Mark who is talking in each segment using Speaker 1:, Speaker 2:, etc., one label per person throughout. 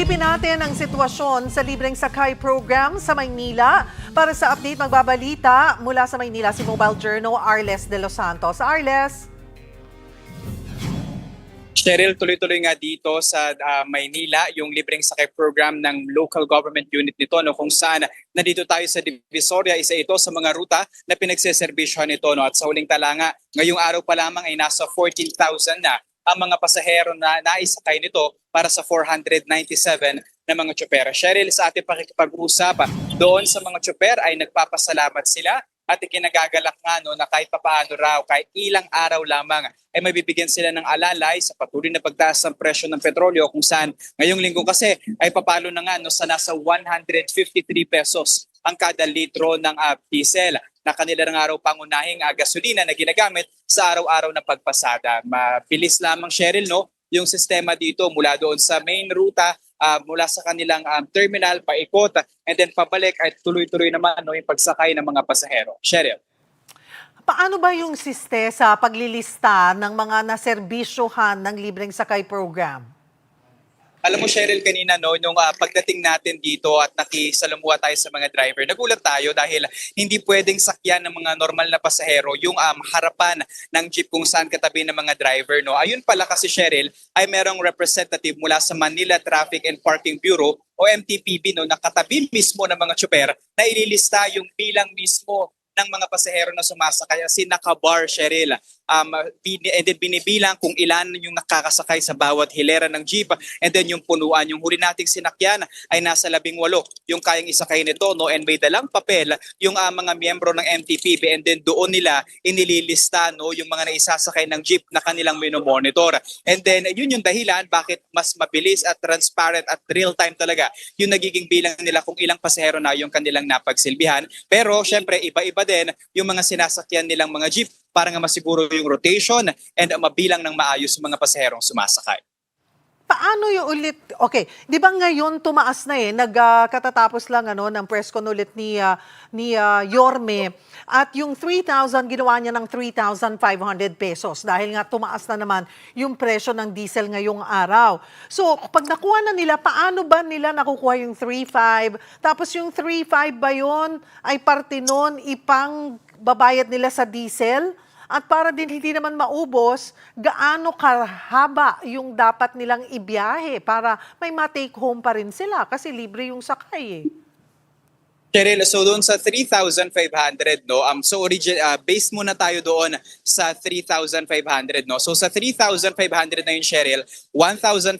Speaker 1: Silipin natin ang sitwasyon sa libreng sakay program sa Maynila. Para sa update, magbabalita mula sa Maynila si Mobile Journal Arles de los Santos. Arles.
Speaker 2: Cheryl, tuloy-tuloy nga dito sa Maynila yung libreng sakay program ng local government unit nito, no, kung saan nandito tayo sa Divisoria. Isa ito sa mga ruta na pinagseservisyohan nito, no, at sa huling talanga ngayong araw pa lamang ay nasa 14,000 na ang mga pasahero na naisakay nito para sa 497 na mga tsoper. Cheryl, sa ating pakikipag-usap doon sa mga tsoper ay nagpapasalamat sila at ikinagagalak nga, no, na kahit papaano raw, kahit ilang araw lamang ay mabibigyan sila ng alalay sa patuloy na pagtaas ng presyo ng petrolyo, kung saan ngayong linggo kasi ay papalo na nga, no, sa nasa 153 pesos ang kada litro ng diesel na kanilang araw pangunahing gasolina na ginagamit sa araw-araw na pagpasada. Mabilis lamang, Cheryl, no, yung sistema dito mula doon sa main ruta, mula sa kanilang terminal, paikot, and then pabalik ay tuloy-tuloy naman, no, yung pagsakay ng mga pasahero. Cheryl.
Speaker 1: Paano ba yung sa paglilista ng mga naserbisyohan ng libreng sakay program?
Speaker 2: Alam mo, Cheryl, kanina, no, nung pagdating natin dito at nakisalamuha tayo sa mga driver, nagulat tayo dahil hindi pwedeng sakyan ng mga normal na pasahero yung harapan ng jeep kung saan katabi ng mga driver. No? Ayun pala kasi, Cheryl, ay merong representative mula sa Manila Traffic and Parking Bureau o MTPB, no, na katabi mismo ng mga tsuper na ililista yung bilang mismo ng mga pasahero na sumasakay, as in naka-bar, Cheryl. And then binibilang kung ilan yung nakakasakay sa bawat hilera ng jeep, and then yung punuan. Yung huli nating sinakyan ay nasa 18 yung kayang isakay nito, no, and may dalang papel yung mga miyembro ng MTPB, and then doon nila inililista, no, yung mga naisasakay ng jeep na kanilang minomonitor. And then yun yung dahilan bakit mas mabilis at transparent at real time talaga yung nagiging bilang nila kung ilang pasahero na yung kanilang napagsilbihan. Pero syempre iba-iba din yung mga sinasakyan nilang mga jeep para nga masiguro yung rotation and mabilang ng maayos yung mga pasaherong sumasakay.
Speaker 1: Paano yung ulit? Okay, 'di ba ngayon tumaas na nagkatatapos lang ng press con ulit ni Yorme, at yung 3,000 ginawa niya ng 3,500 pesos dahil nga tumaas na naman yung presyo ng diesel ngayong araw. So, pag nakuha na nila, paano ba nila nakukuha yung 3,500? Tapos yung 3,500 ba yun ay parte nun ipang babayad nila sa diesel? At para din hindi naman maubos, gaano kahaba yung dapat nilang ibiyahe para may ma-take home pa rin sila kasi libre yung sakay
Speaker 2: Cheryl, so doon sa 3,500, no, based muna tayo doon sa 3,500, no. So sa 3,500 na yun, Cheryl, 1,500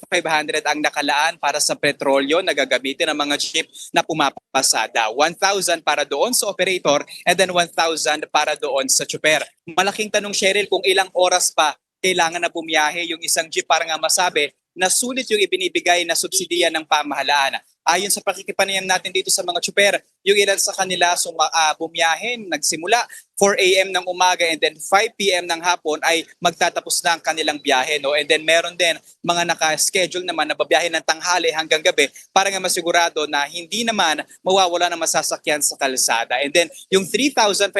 Speaker 2: ang nakalaan para sa petrolyo na gagamitin ng mga jeep na pumapasada. 1,000 para doon sa operator, and then 1,000 para doon sa tsuper. Malaking tanong, Cheryl, kung ilang oras pa kailangan na bumiyahe yung isang jeep para nga masabi na sulit yung ibinibigay na subsidiya ng pamahalaan. Ayon sa pakikipanayam natin dito sa mga tsuper, yung ilan sa kanila bumiyahe, nagsimula 4 a.m. ng umaga and then 5 p.m. ng hapon ay magtatapos na ang kanilang biyahe. No? And then meron din mga naka-schedule naman na babiyahe ng tanghali hanggang gabi para nga masigurado na hindi naman mawawala ng masasakyan sa kalsada. And then yung 3,500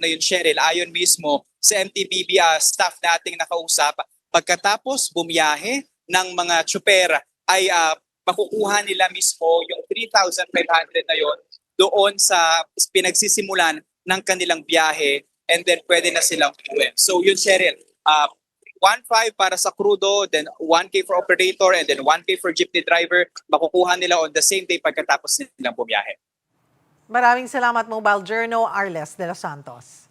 Speaker 2: na yun, Cheryl, ayon mismo sa MTPB staff nating nakausap, pagkatapos bumiyahe ng mga tsuper ay makukuha nila mismo yung 3,500 na yon doon sa pinagsisimulan ng kanilang biyahe, and then pwede na silang uwi. So yun, Cheryl, 1,500 para sa crudo, then 1K for operator, and then 1K for jeepney driver, makukuha nila on the same day pagkatapos nilang bumiyahe.
Speaker 1: Maraming salamat, Mobile Journal Arles de los Santos.